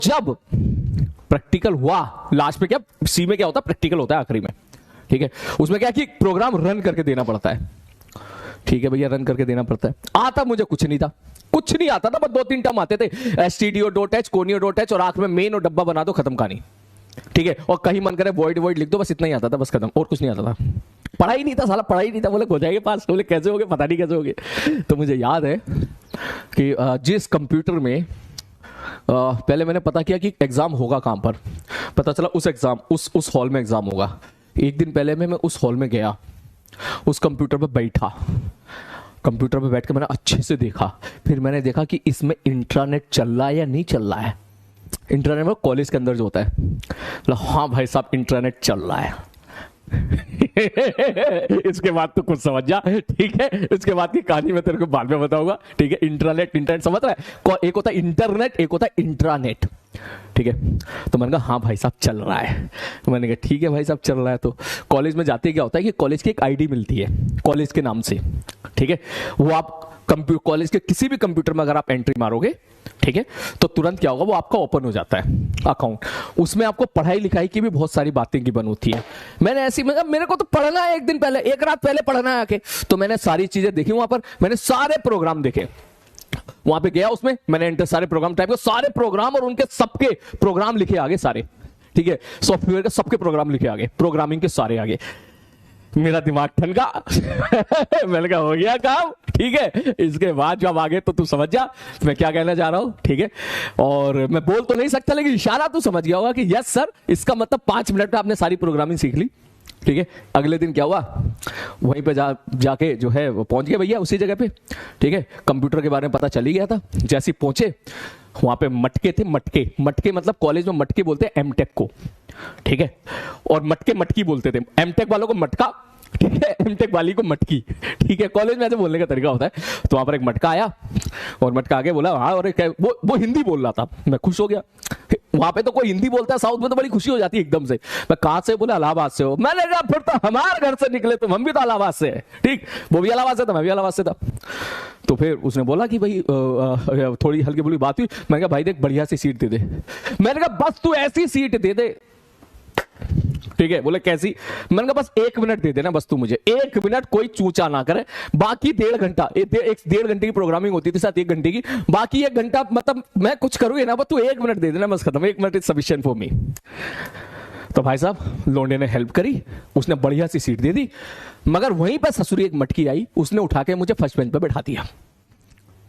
जब प्रैक्टिकल हुआ, लास्ट में क्या सी में क्या होता है, प्रैक्टिकल होता है आखिरी में, ठीक है। उसमें क्या कि प्रोग्राम रन करके देना पड़ता है, ठीक है भैया, रन करके देना पड़ता है। आता मुझे कुछ नहीं था, कुछ नहीं आता था, बस 2-3 टर्म आते थे, stdio.h, conio.h, और आखिर में मेन और डब्बा बना दो, खत्म कहानी, ठीक है। और कहीं मन करे वॉइड वॉइड लिख दो, बस इतना ही आता था, बस खत्म, और कुछ नहीं आता था। पढ़ा ही नहीं था साला, पढ़ा ही नहीं था। बोले हो जाएंगे पास, बोले कैसे होगे, पता नहीं कैसे होगे। तो मुझे याद है कि जिस कंप्यूटर में पहले मैंने पता किया कि एग्जाम होगा कहां पर, पता चला उस एग्जाम उस हॉल में एग्जाम होगा। एक दिन पहले मैं उस हॉल में गया, उस कंप्यूटर पर बैठा, कंप्यूटर पे बैठ के मैंने अच्छे से देखा, फिर मैंने देखा कि इसमें इंटरनेट चल रहा है या नहीं चल रहा है। इंटरनेट में कॉलेज के अंदर जो होता है, मतलब हाँ भाई साहब इंटरनेट चल रहा है। इसके बाद तो कुछ समझ जा, ठीक है। इसके बाद की कहानी मैं तेरे को बाद में बताऊंगा, ठीक है। इंटरनेट समझ रहा है, एक होता है इंटरनेट, एक होता है इंट्रानेट, ठीक है। तो मैंने कहा हाँ भाई साहब चल रहा है। तो मैंने कहा ठीक है भाई साहब चल रहा है। तो कॉलेज में जाते क्या होता है कि कॉलेज की एक आईडी मिलती है कॉलेज के नाम से, ठीक है। वो आप कॉलेज के किसी भी कंप्यूटर में अगर आप एंट्री मारोगे, ठीक है, तो तुरंत क्या होगा, वो आपका ओपन हो जाता है अकाउंट। उसमें आपको पढ़ाई लिखाई की भी बहुत सारी बातें की बन होती है। मैंने ऐसी मेरे को तो पढ़ना है, एक दिन पहले, एक रात पहले पढ़ना है आके, तो मैंने सारी चीजें देखी वहां पर, मैंने सारे प्रोग्राम देखे। वहां पे गया, उसमें मैंने एंटर सारे प्रोग्राम टाइप के, सारे प्रोग्राम और उनके सबके प्रोग्राम लिखे आगे सारे, ठीक है। सॉफ्टवेयर के सबके प्रोग्राम लिखे आगे, प्रोग्रामिंग के सारे आगे। मेरा दिमाग ठनका। मैंने कहा हो गया काम, ठीक है। इसके बाद जब आगे तो तू समझ जा मैं क्या कहना चाह रहा हूं, ठीक है। और मैं बोल तो नहीं सकता, लेकिन इशारा तू समझ गया होगा कि यस सर, इसका मतलब 5 मिनट में आपने सारी प्रोग्रामिंग सीख ली, ठीक है। अगले दिन क्या हुआ, वहीं पे जाके जो है वो पहुंच गए भैया उसी जगह पे, ठीक है। कंप्यूटर के बारे में पता चल ही गया था। जैसे पहुंचे वहां पे मटके थे, मटके मतलब कॉलेज में मटके बोलते हैं एमटेक को, ठीक है। और मटकी बोलते थे, एमटेक वालों को मटका, ठीक है, एमटेक वाली को मटकी, ठीक है। कॉलेज में ऐसे बोलने का तरीका होता है। तो वहां पर एक मटका आया और मटका आगे बोला हाँ, और वो हिंदी बोल रहा था, मैं खुश हो गया। वहां पे तो कोई हिंदी बोलता है, साउथ में तो बड़ी खुशी हो जाती है एकदम से। मैं कहां से, बोला इलाहाबाद से हो। मैंने कहा फिर तो हमारे घर से निकले, तो हम भी तो इलाहाबाद से है, ठीक। वो भी इलाहाबाद से था, मैं भी इलाहाबाद से था। तो फिर उसने बोला कि भाई थोड़ी हल्की बुली बात हुई। मैंने कहा भाई देख बढ़िया सी सीट दे दे। मैंने कहा बस तू ऐसी सीट दे दे, ठीक है। बोले कैसी? मैंने कहा बस 1 मिनट दे देना, बस तू मुझे 1 मिनट, कोई चूचा ना करे। बाकी 1.5 घंटा, 1.5 घंटे की प्रोग्रामिंग होती थी, साथ 1 घंटे की, बाकी 1 घंटा मतलब मैं कुछ करूंगी ना, बस तू 1 मिनट दे देना, बस खत्म। 1 minute is sufficient for me. तो भाई साहब लोंडे ने हेल्प करी, उसने बढ़िया सी सीट दे दी। मगर वहीं पर ससुरी एक मटकी आई, उसने उठा के मुझे फर्स्ट बेंच पर बैठा दिया,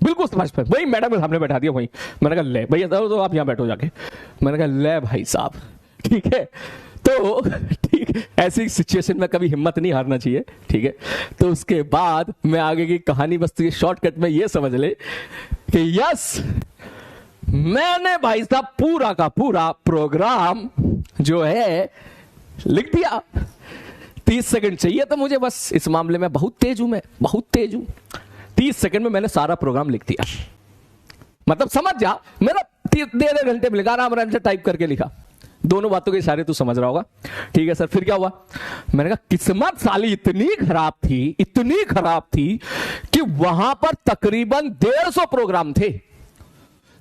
बिल्कुल फर्स्ट बेंच, वही मैडम सामने बैठा दिया वहीं। मैंने कहा ले भैया तो आप यहां बैठो जाके। मैंने कहा ले भाई साहब, ठीक है। तो ठीक, ऐसी सिचुएशन में कभी हिम्मत नहीं हारना चाहिए, ठीक है। तो उसके बाद मैं आगे की कहानी बस ये शॉर्टकट में ये समझ ले कि यस, मैंने भाई साहब पूरा का पूरा प्रोग्राम जो है लिख दिया। 30 सेकंड चाहिए तो मुझे, बस इस मामले में बहुत तेज हूं, मैं बहुत तेज हूं। 30 सेकंड में मैंने सारा प्रोग्राम लिख दिया। मतलब समझ जा, मेरा 1.5 घंटे में लिखा, आराम से टाइप करके लिखा। दोनों बातों के इशारे तू समझ रहा होगा, ठीक है सर। फिर क्या हुआ? मैंने कहा किस्मत साली इतनी खराब थी कि वहां पर तकरीबन 150 प्रोग्राम थे।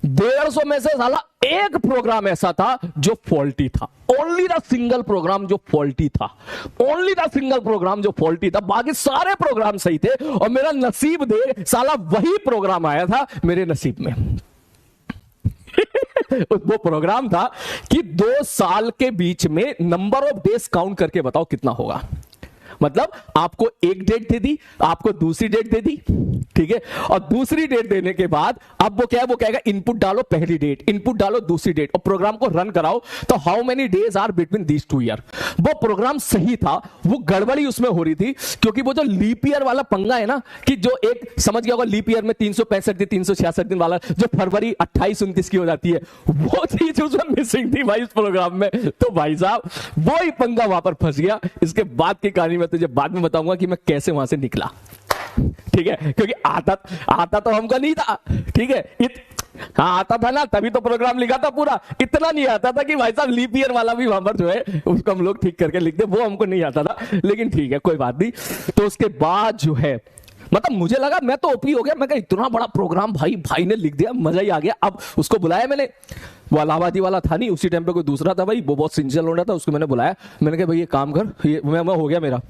150 में से साला एक प्रोग्राम ऐसा था जो फॉल्टी था। ओनली द सिंगल प्रोग्राम जो फॉल्टी था, बाकी सारे प्रोग्राम सही थे। और मेरा नसीब दे, साला वही प्रोग्राम आया था मेरे नसीब में। वो प्रोग्राम था कि 2 साल के बीच में नंबर ऑफ डेज काउंट करके बताओ कितना होगा। मतलब आपको एक डेट दे दी, आपको दूसरी डेट दे दी, ठीक है। और दूसरी डेट देने के बाद अब वो क्या है, वो कहेगा इनपुट डालो पहली डेट, इनपुट डालो दूसरी डेट, और प्रोग्राम को रन कराओ। तो how many days are between these 2 year. वो प्रोग्राम सही था, वो गड़बड़ी उसमें हो रही थी क्योंकि वो जो लीप ईयर वाला पंगा है ना, कि जो एक समझ गया होगा लीप ईयर में 365 दिन 366 दिन वाला, जो फरवरी 28-29 की हो जाती है, वो चीज उसमें मिसिंग थी भाई उस प्रोग्राम में। तो भाई साहब वो ही पंगा वहां पर फंस गया। इसके बाद की कहानी में तुझे बाद में बताऊंगा कि मैं कैसे वहां से निकला, ठीक है। क्योंकि आता तो हमको नहीं था, ठीक है। हाँ आता था ना, तभी तो प्रोग्राम लिखा था पूरा। इतना नहीं आता था कि भाई साहब लीप ईयर वाला भी वहां पर जो है उसको हम लोग ठीक करके लिख दे, वो हमको नहीं आता था। लेकिन ठीक है कोई बात नहीं। तो उसके बाद जो है मतलब मुझे लगा मैं तो ओपी हो गया, मैं कहा इतना बड़ा प्रोग्राम भाई ने लिख दिया, मजा ही आ गया। अब उसको बुलाया मैंने, वो इलाहाबादी वाला था नहीं, उसी टाइम पे कोई दूसरा था भाई, वो बहुत सिंसियर हो रहा था, उसको मैंने बुलाया, मैंने कहा भाई ये काम कर, ये मैं हो गया मेरा।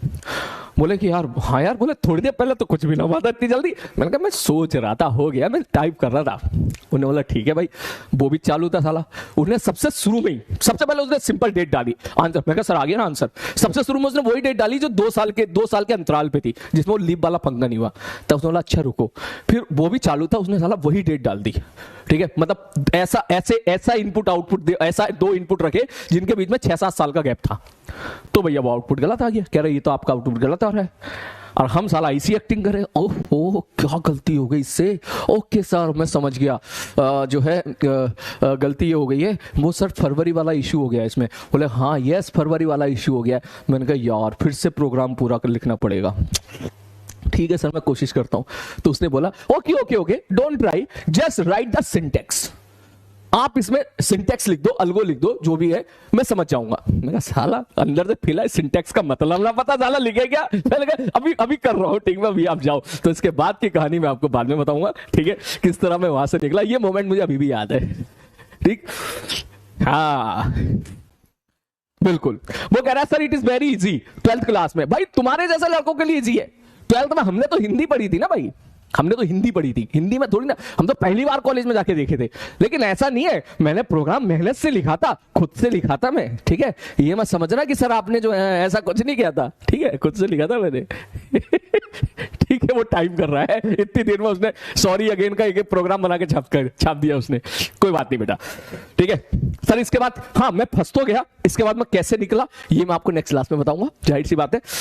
बोले कि यार हाँ यार, बोले थोड़ी देर पहले तो कुछ भी ना हुआ था इतनी जल्दी। मैंने कहा मैं सोच रहा था, हो गया, मैं टाइप कर रहा था। उन्होंने बोला ठीक है भाई, वो भी चालू था साला। उन्हें सबसे शुरू में ही सबसे पहले उसने सिंपल डेट डाली आंसर, मैं कहा सर आ गया ना आंसर। सबसे शुरू में उसने वही डेट डाली जो 2 साल के अंतराल पे थी, जिसमें वो लीप वाला पंगा नहीं हुआ। तब उसने बोला अच्छा रुको, फिर वो भी चालू था, उसने साला वही डेट डाल दी। ठीक है, मतलब ऐसा इनपुट आउटपुट, ऐसा 2 इनपुट रखे जिनके बीच में 6-7 साल का गैप था। तो भैया वो आउटपुट गलत आ गया, कह रहे ये तो आपका आउटपुट गलत आ रहा है। और हम साला ऐसी एक्टिंग करें, ओह क्या गलती हो गई इससे, ओके सर मैं समझ गया, जो है गलती ये हो गई है, वो सर फरवरी वाला इशू हो गया इसमें। बोले हाँ यस फरवरी वाला इशू हो गया। मैंने कहा यार फिर से प्रोग्राम पूरा कर लिखना पड़ेगा। ठीक है सर मैं कोशिश करता हूं। तो उसने बोला okay don't try, just write the syntax, आप इसमें सिंटेक्स लिख दो, अलगो लिख दो, जो भी है मैं समझ जाऊंगा। मैं कहा साला अंदर से फिला सिंटेक्स का मतलब ना पता, साला लिखे क्या। मैंने कहा अभी कर रहा हूँ, ठीक है अभी आप जाओ। तो इसके बाद की कहानी मैं आपको बाद में बताऊंगा, ठीक है, किस तरह मैं वहां से निकला। ये मोमेंट मुझे अभी भी याद है, ठीक। हाँ बिल्कुल, वो कह रहा है sir it is very easy 12th class में। भाई तुम्हारे जैसे लड़कों के लिए इजी है। 12th में हमने तो हिंदी पढ़ी थी ना भाई, हमने तो हिंदी पढ़ी थी, हिंदी में थोड़ी ना, हम तो पहली बार कॉलेज में जाके देखे थे। लेकिन ऐसा नहीं है, मैंने प्रोग्राम मेहनत से लिखा था, खुद से लिखा था मैं, ठीक है। ये मत समझना कि सर आपने जो है ऐसा कुछ नहीं किया था, ठीक है, खुद से लिखा था मैंने। ठीक है, वो टाइप कर रहा है, इतनी देर में उसने सॉरी अगेन का एक प्रोग्राम बना के छाप दिया उसने। कोई बात नहीं बेटा, ठीक है सर। इसके बाद हाँ मैं फंस तो गया, इसके बाद मैं कैसे निकला ये मैं आपको नेक्स्ट क्लास में बताऊंगा, जाहिर सी बात है।